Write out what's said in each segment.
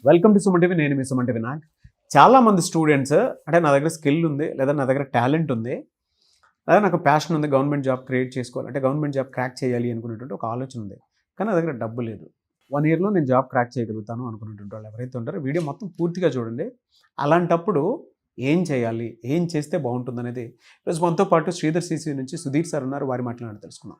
Welcome to Suman TV. నేను మీ Suman TV Nag. చాలామంది students అంటే నా దగ్గర స్కిల్ ఉంది, లేదా నా దగ్గర టాలెంట్ ఉంది, లేదా నాకు ప్యాషన్ ఉంది, గవర్నమెంట్ జాబ్ క్రియేట్ చేసుకోవాలి, అంటే గవర్నమెంట్ జాబ్ క్రాక్ చేయాలి అనుకునేటువంటి ఒక ఆలోచన ఉంది. కానీ నా దగ్గర డబ్బు లేదు. 1 yearలో నేను జాబ్ క్రాక్ చేయగలుగుతాను అనుకునేటువంటి వాళ్ళు ఎవరైతే ఉంటారో వీడియో మొత్తం పూర్తిగా చూడండి. అలాంటప్పుడు ఏం చేయాలి, ఏం చేస్తే బాగుంటుంది అనేది ఈరోజు మనతో పాటు శ్రీధర్ సిసి నుంచి సుధీర్ సార్ ఉన్నారు. వారి మాట్లాడి తెలుసుకుందాం.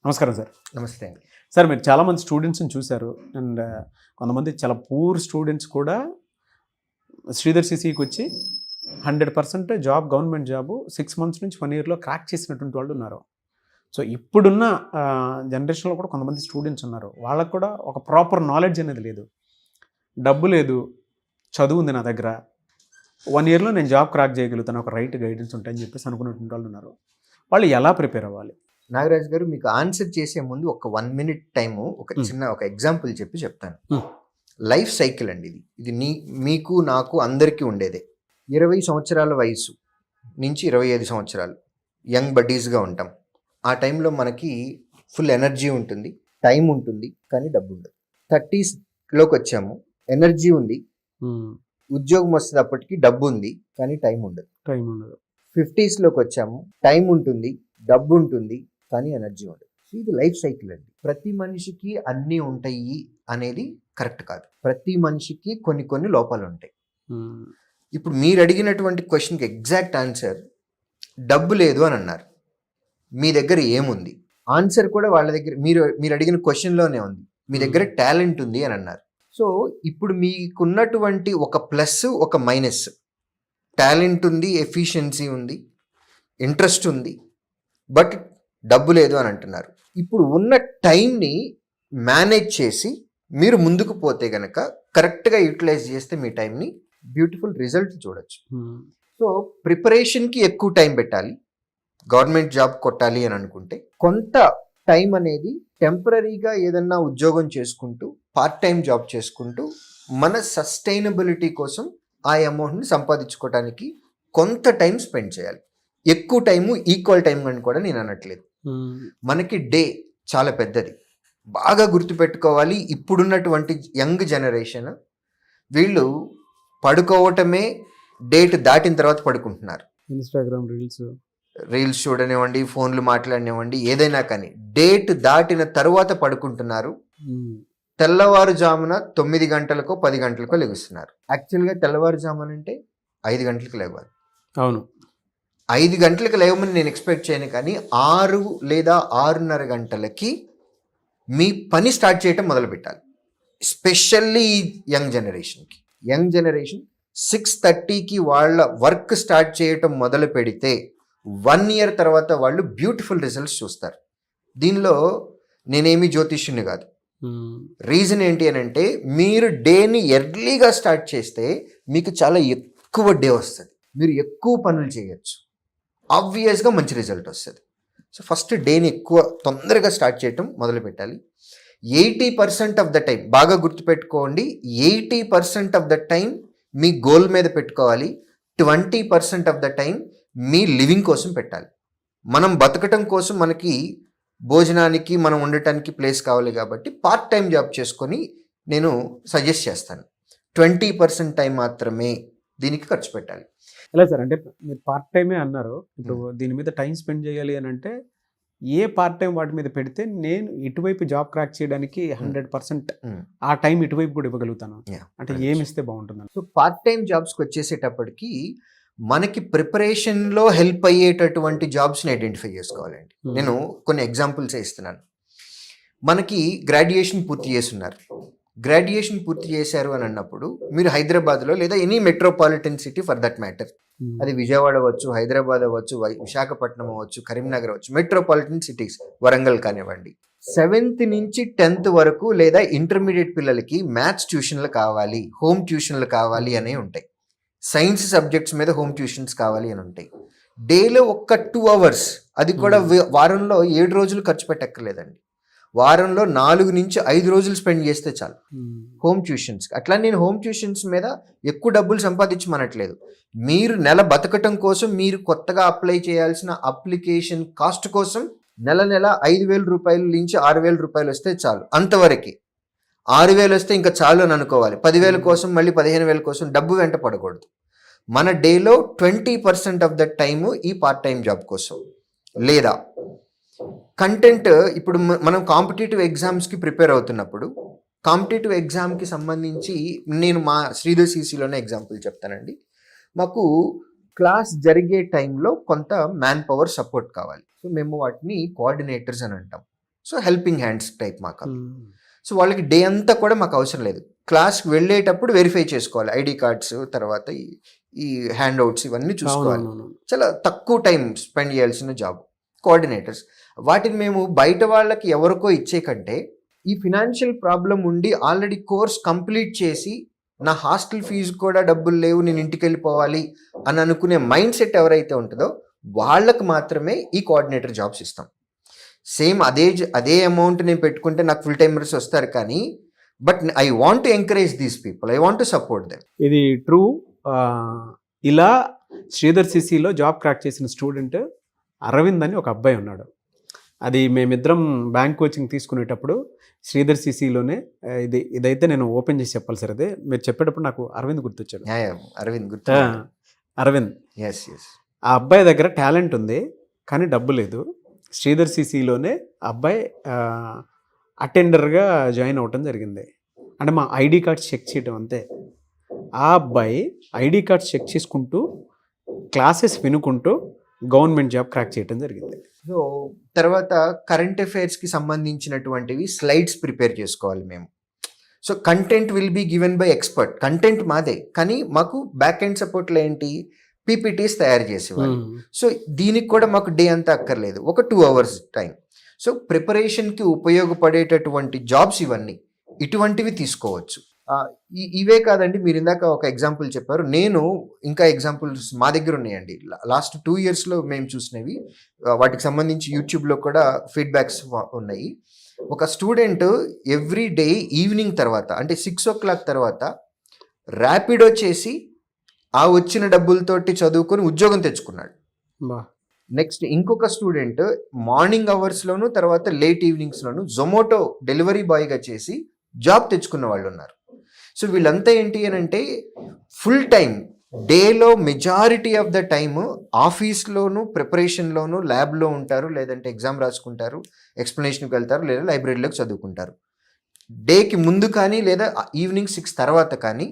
నమస్కారం సార్. నమస్తే అండి. సార్, మీరు చాలామంది స్టూడెంట్స్ని చూశారు అండ్ కొంతమంది చాలా పూర్ స్టూడెంట్స్ కూడా శ్రీధర్ సిసికి వచ్చి 100% జాబ్, గవర్నమెంట్ జాబు 6 months నుంచి 1 yearలో క్రాక్ చేసినటువంటి వాళ్ళు ఉన్నారు. సో ఇప్పుడున్న జనరేషన్లో కూడా కొంతమంది స్టూడెంట్స్ ఉన్నారు. వాళ్ళకు కూడా ఒక ప్రాపర్ నాలెడ్జ్ అనేది లేదు, డబ్బు లేదు, చదువు ఉంది నా దగ్గర, 1 yearలో నేను జాబ్ క్రాక్ చేయగలుగుతాను, ఒక రైట్ గైడెన్స్ ఉంటాయని చెప్పేసి అనుకున్నటువంటి వాళ్ళు ఉన్నారు. వాళ్ళు ఎలా ప్రిపేర్ అవ్వాలి? నాగరాజ్ గారు, మీకు ఆన్సర్ చేసే ముందు ఒక 1 minute టైము ఒక ఎగ్జాంపుల్ చెప్తాను. లైఫ్ సైకిల్ అండి ఇది మీకు నాకు అందరికీ ఉండేదే. 20 సంవత్సరాల వయసు నుంచి 25 సంవత్సరాలు యంగ్ బడ్డీస్గా ఉంటాం. ఆ టైంలో మనకి ఫుల్ ఎనర్జీ ఉంటుంది, టైం ఉంటుంది, కానీ డబ్బు ఉండదు. 30sలోకి వచ్చాము, ఎనర్జీ ఉంది, ఉద్యోగం వస్తుంది, అప్పటికి డబ్బు ఉంది, కానీ టైం ఉండదు. 50sలోకి వచ్చాము, టైం ఉంటుంది, డబ్బు ఉంటుంది, కానీ ఎనర్జీ ఉండదు. సో ఇది లైఫ్ సైకిల్ అండి. ప్రతి మనిషికి అన్నీ ఉంటాయి అనేది కరెక్ట్ కాదు. ప్రతి మనిషికి కొన్ని లోపాలు ఉంటాయి. ఇప్పుడు మీరు అడిగినటువంటి క్వశ్చన్కి ఎగ్జాక్ట్ ఆన్సర్ డబ్బు లేదు అని అన్నారు. మీ దగ్గర ఏముంది? ఆన్సర్ కూడా వాళ్ళ దగ్గర మీరు అడిగిన క్వశ్చన్లోనే ఉంది. మీ దగ్గర టాలెంట్ ఉంది అని అన్నారు. సో ఇప్పుడు మీకున్నటువంటి ఒక ప్లస్, ఒక మైనస్. టాలెంట్ ఉంది, ఎఫిషియన్సీ ఉంది, ఇంట్రెస్ట్ ఉంది, బట్ డబ్బు లేదు అని అంటున్నారు. ఇప్పుడు ఉన్న టైంని మేనేజ్ చేసి మీరు ముందుకు పోతే గనక, కరెక్ట్గా యూటిలైజ్ చేస్తే మీ టైంని బ్యూటిఫుల్ రిజల్ట్ చూడొచ్చు. సో ప్రిపరేషన్కి ఎక్కువ టైం పెట్టాలి. గవర్నమెంట్ జాబ్ కొట్టాలి అని అనుకుంటే కొంత టైం అనేది టెంపరీగా ఏదన్నా ఉద్యోగం చేసుకుంటూ, పార్ట్ టైం జాబ్ చేసుకుంటూ మన సస్టైనబిలిటీ కోసం ఆ అమౌంట్ని సంపాదించుకోవడానికి కొంత టైం స్పెండ్ చేయాలి. ఎక్కువ టైము ఈక్వల్ టైం అని కూడా నేను అనట్లేదు. మనకి డే చాలా పెద్దది, బాగా గుర్తుపెట్టుకోవాలి. ఇప్పుడున్నటువంటి యంగ్ జనరేషన్ వీళ్ళు పడుకోవటమే డేట్ దాటిన తర్వాత పడుకుంటున్నారు. ఇన్స్టాగ్రామ్ రీల్స్ చూడనివ్వండి, ఫోన్లు మాట్లాడనివ్వండి, ఏదైనా కానీ డేట్ దాటిన తర్వాత పడుకుంటున్నారు. తెల్లవారుజామున 9 గంటలకో 10 గంటలకో లెగుస్తున్నారు. యాక్చువల్గా తెల్లవారుజామున అంటే 5 గంటలకు లేవాలి. అవును, 5 గంటలకు లేవమని నేను ఎక్స్పెక్ట్ చేయను, కానీ 6 లేదా 6:30 గంటలకి మీ పని స్టార్ట్ చేయటం మొదలు పెట్టాలి. ఎస్పెషల్లీ ఈ యంగ్ జనరేషన్ 6:30కి వాళ్ళ వర్క్ స్టార్ట్ చేయటం మొదలు పెడితే 1 year తర్వాత వాళ్ళు బ్యూటిఫుల్ రిజల్ట్స్ చూస్తారు. దీనిలో నేనేమి జ్యోతిష్యుని కాదు. రీజన్ ఏంటి అని అంటే, మీరు డేని ఎర్లీగా స్టార్ట్ చేస్తే మీకు చాలా ఎక్కువ డే వస్తుంది, మీరు ఎక్కువ పనులు చేయొచ్చు, ఆబ్వియస్గా మంచి రిజల్ట్ వస్తుంది. సో ఫస్ట్ డేని తొందరగా స్టార్ట్ చేయటం మొదలు పెట్టాలి. 80% ఆఫ్ ద టైం, బాగా గుర్తుపెట్టుకోండి, 80% of the time me goal మీద పెట్టుకోవాలి. 20% of the time me living కోసం పెట్టాలి. మనం బతకటం కోసం మనకి భోజనానికి, మనం ఉండటానికి ప్లేస్ కావాలి. కాబట్టి పార్ట్ టైం జాబ్ చేసుకొని నేను సజెస్ట్ చేస్తాను. 20% టైం మాత్రమే దీనికి ఖర్చు పెట్టాలి. ఎలా సార్, అంటే మీరు పార్ట్ టైమే అన్నారు. ఇప్పుడు దీని మీద టైం స్పెండ్ చేయాలి అని అంటే ఏ పార్ట్ టైం వాటి మీద పెడితే నేను ఇటువైపు జాబ్ క్రాక్ చేయడానికి 100% ఆ టైం ఇటువైపు కూడా ఇవ్వగలుగుతాను, అంటే ఏమి ఇస్తే బాగుంటుంది? సో పార్ట్ టైం జాబ్స్కి వచ్చేసేటప్పటికి మనకి ప్రిపరేషన్లో హెల్ప్ అయ్యేటటువంటి జాబ్స్ని ఐడెంటిఫై చేసుకోవాలండి. నేను కొన్ని ఎగ్జాంపుల్స్ ఇస్తున్నాను. మనకి గ్రాడ్యుయేషన్ పూర్తి చేశారు అని అన్నప్పుడు మీరు హైదరాబాద్లో లేదా any metropolitan city for that matter, అది విజయవాడ అవ్వచ్చు, హైదరాబాద్ అవ్వచ్చు, విశాఖపట్నం అవ్వచ్చు, కరీంనగర్ అవ్వచ్చు, మెట్రోపాలిటన్ సిటీస్, వరంగల్ కానివ్వండి, 7th నుంచి 10th వరకు లేదా ఇంటర్మీడియట్ పిల్లలకి మ్యాథ్స్ ట్యూషన్లు కావాలి, హోమ్ ట్యూషన్లు కావాలి అనేవి ఉంటాయి. సైన్స్ సబ్జెక్ట్స్ మీద హోమ్ ట్యూషన్స్ కావాలి అని ఉంటాయి. డేలో ఒక్క 2 hours, అది కూడా వారంలో 7 రోజులు ఖర్చు పెట్టక్కర్లేదండి. వారంలో 4 నుంచి 5 రోజులు స్పెండ్ చేస్తే చాలు హోమ్ ట్యూషన్స్. అట్లా నేను హోమ్ ట్యూషన్స్ మీద ఎక్కువ డబ్బులు సంపాదించమనట్లేదు. మీరు నెల బతకటం కోసం మీరు కొత్తగా అప్లై చేయాల్సిన అప్లికేషన్ కాస్ట్ కోసం నెల 5,000 రూపాయల నుంచి 6,000 రూపాయలు వస్తే చాలు, అంతవరకే. 6,000 వస్తే ఇంకా చాలు అని అనుకోవాలి. 10,000 కోసం మళ్ళీ 15,000 కోసం డబ్బు వెంట పడకూడదు. మన డేలో 20% ఆఫ్ ద టైము ఈ పార్ట్ టైం జాబ్ కోసం. లేదా కంటెంట్ ఇప్పుడు మనం కాంపిటేటివ్ ఎగ్జామ్స్కి ప్రిపేర్ అవుతున్నప్పుడు కాంపిటేటివ్ ఎగ్జామ్కి సంబంధించి నేను మా శ్రీధర్ సిసిలోనే ఎగ్జాంపుల్ చెప్తానండి. మాకు క్లాస్ జరిగే టైంలో కొంత మ్యాన్ పవర్ సపోర్ట్ కావాలి. సో మేము వాటిని కోఆర్డినేటర్స్ అని అంటాం. సో హెల్పింగ్ హ్యాండ్స్ టైప్ మాకు. సో వాళ్ళకి డే అంతా కూడా మాకు అవసరం లేదు. క్లాస్కి వెళ్ళేటప్పుడు వెరిఫై చేసుకోవాలి ఐడి కార్డ్స్, తర్వాత ఈ హ్యాండ్ అవుట్స్ ఇవన్నీ చూసుకోవాలి. చాలా తక్కువ టైం స్పెండ్ చేయాల్సిన జాబ్ కోఆర్డినేటర్స్. వాటిని మేము బయట వాళ్ళకి ఎవరికో ఇచ్చే కంటే ఈ ఫినాన్షియల్ ప్రాబ్లం ఉండి ఆల్రెడీ కోర్స్ కంప్లీట్ చేసి నా హాస్టల్ ఫీజు కూడా డబ్బులు లేవు నేను ఇంటికి వెళ్ళిపోవాలి అని అనుకునే మైండ్ సెట్ ఎవరైతే ఉంటుందో వాళ్ళకు మాత్రమే ఈ కోఆర్డినేటర్ జాబ్స్ ఇస్తాం. సేమ్ అదే అమౌంట్ నేను పెట్టుకుంటే నాకు ఫుల్ టైమర్స్ వస్తారు, కానీ but I want to encourage these people, I want to support them. ఇది ట్రూ. ఇలా శ్రీధర్ సిసిలో జాబ్ క్రాక్ చేసిన స్టూడెంట్ అరవింద్ అని ఒక అబ్బాయి ఉన్నాడు. అది మేమిద్దరం బ్యాంక్ కోచింగ్ తీసుకునేటప్పుడు శ్రీధర్ సిసిలోనే ఇదైతే నేను ఓపెన్ చేసి చెప్పాలి సార్. అదే మీరు చెప్పేటప్పుడు నాకు అరవింద్ గుర్తొచ్చాడు. అరవింద్ ఆ అబ్బాయి దగ్గర టాలెంట్ ఉంది కానీ డబ్బు లేదు. శ్రీధర్ సిసిలోనే అబ్బాయి అటెండర్గా జాయిన్ అవ్వటం జరిగింది. అంటే మా ఐడి కార్డ్స్ చెక్ చేయడం అంతే. ఆ అబ్బాయి ఐడి కార్డ్స్ చెక్ చేసుకుంటూ క్లాసెస్ వినుకుంటూ గవర్నమెంట్ జాబ్ క్రాక్ చేయడం జరిగింది. సో తర్వాత కరెంట్ అఫైర్స్కి సంబంధించినటువంటివి స్లైడ్స్ ప్రిపేర్ చేసుకోవాలి మేము. So content will be given by expert. Content మాదే, కానీ మాకు బ్యాక్ ఎండ్ సపోర్ట్లో ఏంటి పీపీటీస్ తయారు చేసేవాళ్ళు. సో దీనికి కూడా మాకు డే అంతా అక్కర్లేదు, ఒక 2 hours టైం. సో ప్రిపరేషన్కి ఉపయోగపడేటటువంటి జాబ్స్ ఇవన్నీ, ఇటువంటివి తీసుకోవచ్చు. ఇవే కాదండి, మీరు ఇందాక ఒక ఎగ్జాంపుల్ చెప్పారు. నేను ఇంకా ఎగ్జాంపుల్స్ మా దగ్గర ఉన్నాయండి. లాస్ట్ 2 yearsలో మేము చూసినవి, వాటికి సంబంధించి యూట్యూబ్లో కూడా ఫీడ్బ్యాక్స్ ఉన్నాయి. ఒక స్టూడెంట్ ఎవ్రీ డే ఈవినింగ్ తర్వాత అంటే 6 o'clock తర్వాత ర్యాపిడో చేసి ఆ వచ్చిన డబ్బులతోటి చదువుకొని ఉద్యోగం తెచ్చుకున్నాడు. నెక్స్ట్ ఇంకొక స్టూడెంట్ మార్నింగ్ అవర్స్లోను తర్వాత లేట్ ఈవినింగ్స్లోను జొమాటో డెలివరీ బాయ్గా చేసి జాబ్ తెచ్చుకున్న వాళ్ళు ఉన్నారు. సో వీళ్ళంతా ఏంటి అని అంటే ఫుల్ టైం డేలో మెజారిటీ ఆఫ్ ద టైమ్ ఆఫీస్లోను ప్రిపరేషన్లోను ల్యాబ్లో ఉంటారు, లేదంటే ఎగ్జామ్ రాసుకుంటారు, ఎక్స్ప్లెనేషన్కి వెళ్తారు, లేదా లైబ్రరీలోకి చదువుకుంటారు. డేకి ముందు కానీ లేదా ఈవినింగ్ 6 తర్వాత కానీ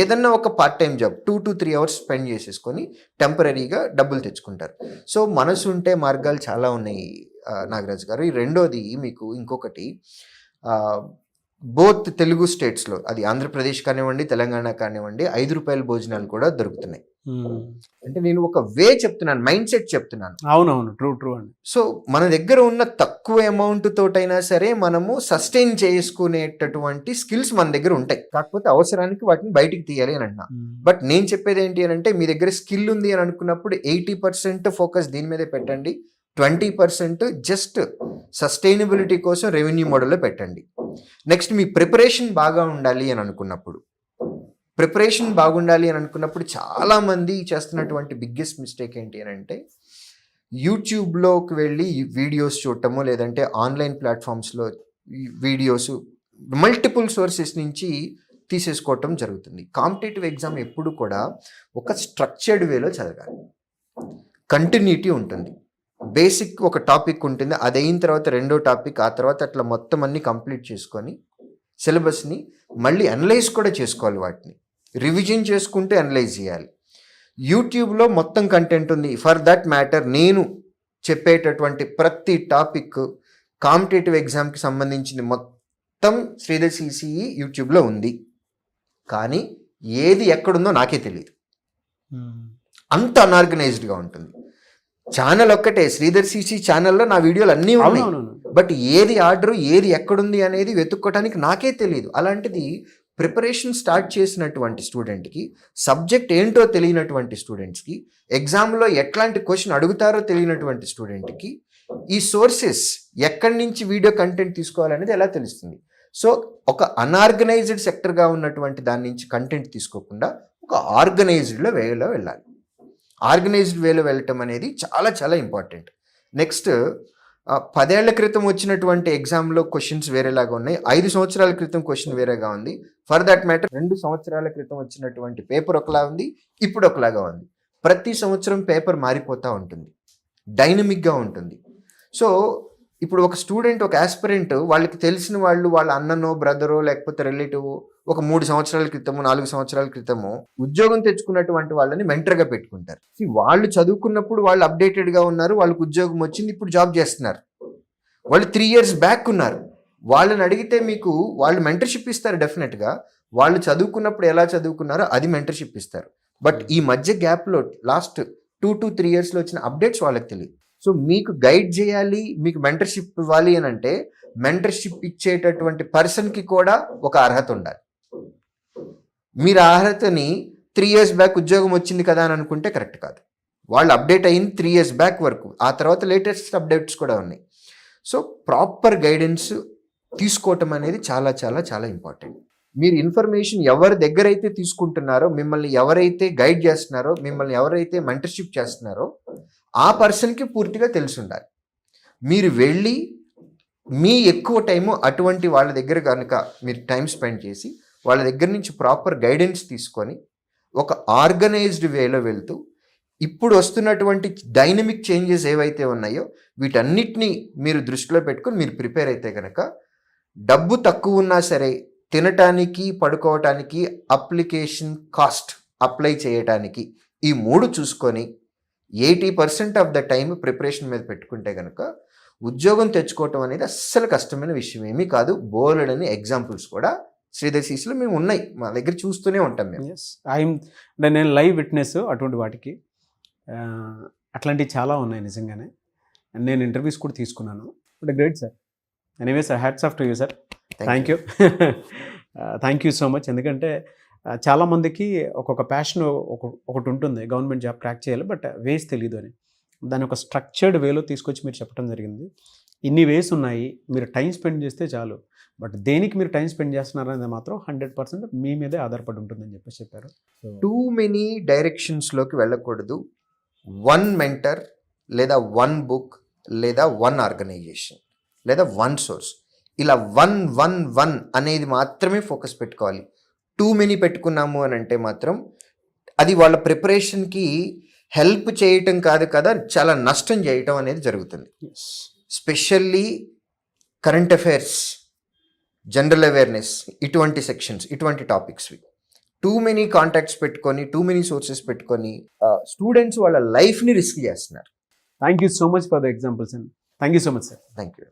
ఏదన్నా ఒక part time job 2 to 3 hours spend చేసేసుకొని టెంపరీగా డబ్బులు తెచ్చుకుంటారు. సో మనసు ఉంటే మార్గాలు చాలా ఉన్నాయి నాగరాజ్ గారు. ఈ రెండోది మీకు ఇంకొకటి, బోత్ తెలుగు స్టేట్స్లో, అది ఆంధ్రప్రదేశ్ కానివ్వండి తెలంగాణ కానివ్వండి, 5 రూపాయల భోజనాలు కూడా దొరుకుతున్నాయి. అంటే నేను ఒక వే చెప్తున్నాను, మైండ్ సెట్ చెప్తున్నాను. అవునవును, ట్రూ ట్రూ అండి. సో మన దగ్గర ఉన్న తక్కువ అమౌంట్ తోటైనా సరే మనము సస్టైన్ చేసుకునేటటువంటి స్కిల్స్ మన దగ్గర ఉంటాయి. కాకపోతే అవసరానికి వాటిని బయటికి తీయాలి అని అంటున్నా. బట్ నేను చెప్పేది ఏంటి అని అంటే, మీ దగ్గర స్కిల్ ఉంది అని అనుకున్నప్పుడు 80% ఫోకస్ దీని మీదే పెట్టండి, 20% జస్ట్ సస్టైనబిలిటీ కోసం రెవెన్యూ మోడల్లో పెట్టండి. నెక్స్ట్ మీ ప్రిపరేషన్ బాగా ఉండాలి అని అనుకున్నప్పుడు చాలామంది చేస్తున్నటువంటి బిగ్గెస్ట్ మిస్టేక్ ఏంటి అని అంటే, యూట్యూబ్లోకి వెళ్ళి వీడియోస్ చూడటము, లేదంటే ఆన్లైన్ ప్లాట్ఫామ్స్లో వీడియోస్ మల్టిపుల్ సోర్సెస్ నుంచి తీసేసుకోవటం జరుగుతుంది. కాంపిటేటివ్ ఎగ్జామ్ ఎప్పుడు కూడా ఒక స్ట్రక్చర్డ్ వేలో చదవాలి, కంటిన్యూటీ ఉంటుంది. బేసిక్ ఒక టాపిక్ ఉంటుంది, అది అయిన తర్వాత రెండో టాపిక్, ఆ తర్వాత అట్లా మొత్తం అన్ని కంప్లీట్ చేసుకొని సిలబస్ని మళ్ళీ అనలైజ్ కూడా చేసుకోవాలి, వాటిని రివిజన్ చేసుకుంటూ అనలైజ్ చేయాలి. యూట్యూబ్లో మొత్తం కంటెంట్ ఉంది. ఫర్ దట్ మ్యాటర్ నేను చెప్పేటటువంటి ప్రతి టాపిక్ కాంపిటేటివ్ ఎగ్జామ్కి సంబంధించింది మొత్తం శ్రీధర్ సిసిఈ యూట్యూబ్లో ఉంది. కానీ ఏది ఎక్కడుందో నాకే తెలియదు, అంత అన్ఆర్గనైజ్డ్గా ఉంటుంది. ఛానల్ ఒక్కటే శ్రీధర్ సిసి ఛానల్లో నా వీడియోలు అన్నీ ఉన్నాయి, బట్ ఏది ఆర్డర్ ఏది ఎక్కడుంది అనేది వెతుక్కోవడానికి నాకే తెలియదు. అలాంటిది ప్రిపరేషన్ స్టార్ట్ చేసినటువంటి స్టూడెంట్కి, సబ్జెక్ట్ ఏంటో తెలియనటువంటి స్టూడెంట్స్కి, ఎగ్జామ్లో ఎట్లాంటి క్వశ్చన్ అడుగుతారో తెలియనటువంటి స్టూడెంట్కి ఈ సోర్సెస్ ఎక్కడి నుంచి వీడియో కంటెంట్ తీసుకోవాలనేది ఎలా తెలుస్తుంది? సో ఒక అన్ఆర్గనైజ్డ్ సెక్టర్గా ఉన్నటువంటి దాని నుంచి కంటెంట్ తీసుకోకుండా ఒక ఆర్గనైజ్డ్లో వేలో వెళ్ళాలి. ఆర్గనైజ్డ్ వేలో వెళ్ళటం అనేది చాలా చాలా ఇంపార్టెంట్. నెక్స్ట్ 10 ఏళ్ల క్రితం వచ్చినటువంటి ఎగ్జామ్లో క్వశ్చన్స్ వేరేలాగా ఉన్నాయి, 5 సంవత్సరాల క్రితం క్వశ్చన్ వేరేగా ఉంది, ఫర్ దట్ మ్యాటర్ 2 సంవత్సరాల క్రితం వచ్చినటువంటి పేపర్ ఒకలా ఉంది, ఇప్పుడు ఒకలాగా ఉంది. ప్రతి సంవత్సరం పేపర్ మారిపోతూ ఉంటుంది, డైనమిక్గా ఉంటుంది. సో ఇప్పుడు ఒక స్టూడెంట్, ఒక ఆస్పిరెంట్, వాళ్ళకి తెలిసిన వాళ్ళు, వాళ్ళ అన్ననో బ్రదరో లేకపోతే రిలేటివ్ ఒక 3 సంవత్సరాల క్రితము 4 సంవత్సరాల క్రితము ఉద్యోగం తెచ్చుకున్నటువంటి వాళ్ళని మెంటర్గా పెట్టుకుంటారు. వాళ్ళు చదువుకున్నప్పుడు వాళ్ళు అప్డేటెడ్గా ఉన్నారు, వాళ్ళకి ఉద్యోగం వచ్చింది, ఇప్పుడు జాబ్ చేస్తున్నారు. వాళ్ళు 3 years బ్యాక్ ఉన్నారు. వాళ్ళని అడిగితే మీకు వాళ్ళు మెంటర్షిప్ ఇస్తారు డెఫినెట్గా. వాళ్ళు చదువుకున్నప్పుడు ఎలా చదువుకున్నారో అది మెంటర్షిప్ ఇస్తారు. బట్ ఈ మధ్య గ్యాప్లో లాస్ట్ 2 to 3 yearsలో వచ్చిన అప్డేట్స్ వాళ్ళకి తెలియదు. సో మీకు గైడ్ చేయాలి, మీకు మెంటర్షిప్ ఇవ్వాలి అని అంటే మెంటర్షిప్ ఇచ్చేటటువంటి పర్సన్కి కూడా ఒక అర్హత ఉండాలి. మీరు ఆ అర్హతని 3 years బ్యాక్ ఉద్యోగం వచ్చింది కదా అని అనుకుంటే కరెక్ట్ కాదు. వాళ్ళు అప్డేట్ అయింది 3 years బ్యాక్ వరకు, ఆ తర్వాత లేటెస్ట్ అప్డేట్స్ కూడా ఉన్నాయి. సో ప్రాపర్ గైడెన్స్ తీసుకోవటం అనేది చాలా చాలా చాలా ఇంపార్టెంట్. మీరు ఇన్ఫర్మేషన్ ఎవరి దగ్గర అయితే తీసుకుంటున్నారో, మిమ్మల్ని ఎవరైతే గైడ్ చేస్తున్నారో, మిమ్మల్ని ఎవరైతే మెంటర్షిప్ చేస్తున్నారో ఆ పర్సన్కి పూర్తిగా తెలిసి ఉండాలి. మీరు వెళ్ళి మీ ఎక్కువ టైము అటువంటి వాళ్ళ దగ్గర కనుక మీరు టైం స్పెండ్ చేసి వాళ్ళ దగ్గర నుంచి ప్రాపర్ గైడెన్స్ తీసుకొని ఒక ఆర్గనైజ్డ్ వేలో వెళ్తూ ఇప్పుడు వస్తున్నటువంటి డైనమిక్ చేంజెస్ ఏవైతే ఉన్నాయో వీటన్నిటినీ మీరు దృష్టిలో పెట్టుకొని మీరు ప్రిపేర్ అయితే కనుక డబ్బు తక్కువ ఉన్నా సరే తినటానికి, పడుకోవటానికి, అప్లికేషన్ కాస్ట్ అప్లై చేయటానికి ఈ 3 చూసుకొని 80% ఆఫ్ ద టైం ప్రిపరేషన్ మీద పెట్టుకుంటే కనుక ఉద్యోగం తెచ్చుకోవటం అనేది అస్సలు కష్టమైన విషయం ఏమీ కాదు. బోలెడని ఎగ్జాంపుల్స్ కూడా శ్రీధర్ సిసిలో మేము ఉన్నాయి, మా దగ్గర చూస్తూనే ఉంటాం మేము. నేను లైవ్ విట్నెస్ అటువంటి వాటికి. అట్లాంటివి చాలా ఉన్నాయి నిజంగానే. నేను ఇంటర్వ్యూస్ కూడా తీసుకున్నాను. But great sir. Anyway sir, hats off to you sir. Thank you. Thank you so much. ఎందుకంటే చాలామందికి ఒక్కొక్క ప్యాషన్ ఒకటి ఉంటుంది, గవర్నమెంట్ జాబ్ క్రాక్ చేయాలి, బట్ వేస్ తెలియదు అని. దాని ఒక స్ట్రక్చర్డ్ వేలో తీసుకొచ్చి మీరు చెప్పడం జరిగింది. ఇన్ని వేస్ ఉన్నాయి, మీరు టైం స్పెండ్ చేస్తే చాలు. బట్ దేనికి మీరు టైం స్పెండ్ చేస్తున్నారనేది మాత్రం 100% మీ మీదే ఆధారపడి ఉంటుందని చెప్పేసి చెప్పారు. టూ మెనీ డైరెక్షన్స్లోకి వెళ్ళకూడదు. 1 మెంటర్ లేదా 1 బుక్ లేదా 1 ఆర్గనైజేషన్ లేదా 1 సోర్స్, ఇలా 1 అనేది మాత్రమే ఫోకస్ పెట్టుకోవాలి. టూ మెనీ పెట్టుకున్నాము అని అంటే మాత్రం అది వాళ్ళ ప్రిపరేషన్కి హెల్ప్ చేయటం కాదు కదా, చాలా నష్టం చేయటం అనేది జరుగుతుంది. Specially current affairs, general awareness, ఇటువంటి సెక్షన్స్, ఇటువంటి టాపిక్స్వి టూ మెనీ కాంటాక్ట్స్ పెట్టుకొని, టూ మెనీ సోర్సెస్ పెట్టుకొని స్టూడెంట్స్ వాళ్ళ లైఫ్ని రిస్క్ చేస్తున్నారు. Thank you so much for the examples and thank you so much sir. Thank you.